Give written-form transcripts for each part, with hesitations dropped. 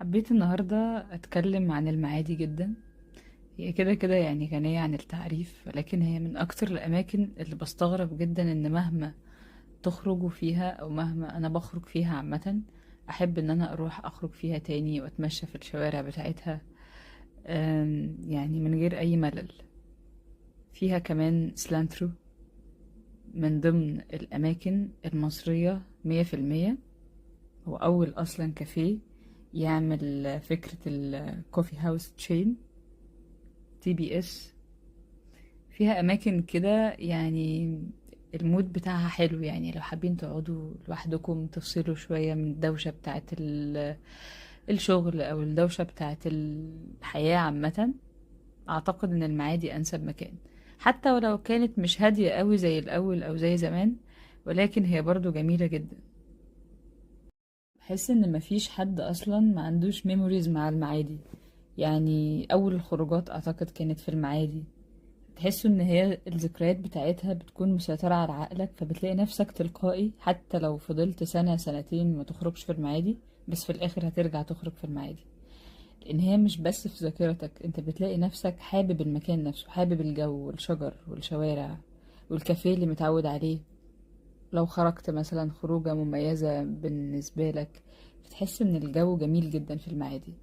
حبيت النهاردة أتكلم عن المعادي جدا. هي كده كده يعني غنية عن التعريف، ولكن هي من أكتر الأماكن اللي بستغرب جدا إن مهما تخرجوا فيها أو مهما أنا بخرج فيها عامة أحب إن أنا أروح أخرج فيها تاني وأتمشى في الشوارع بتاعتها. يعني من غير أي ملل. فيها كمان سلانترو، من ضمن الأماكن المصرية 100%. هو أول أصلا كافيه يعمل فكرة الكوفي هاوس تشين TBS. فيها أماكن كده يعني المود بتاعها حلو، يعني لو حابين تقعدوا لوحدكم تفصلوا شوية من الدوشة بتاعت الشغل أو الدوشة بتاعت الحياة عامة. أعتقد إن المعادي أنسب مكان، حتى ولو كانت مش هادية قوي زي الأول أو زي زمان، ولكن هي برضو جميلة جدا. بحس ان مفيش حد اصلا ما عندوش ميموريز مع المعادي. يعني اول الخروجات اعتقد كانت في المعادي. تحسوا ان هي الذكريات بتاعتها بتكون مسيطرة على عقلك، فبتلاقي نفسك تلقائي حتى لو فضلت سنة سنتين ما تخرجش في المعادي، بس في الاخر هترجع تخرج في المعادي. لان هي مش بس في ذاكرتك، انت بتلاقي نفسك حابب المكان نفسه، حابب الجو والشجر والشوارع والكافيه اللي متعود عليه. لو خرجت مثلا خروجة مميزة بالنسبة لك، بتحس ان الجو جميل جدا في المعادي.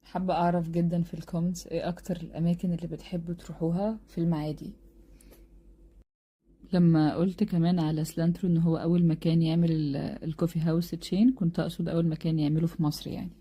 حابة اعرف جدا في الكومنتس ايه اكتر الاماكن اللي بتحبوا تروحوها في المعادي. لما قلت كمان على سلانترو ان هو اول مكان يعمل الكوفي هاوس تشين، كنت اقصد اول مكان يعمله في مصر يعني.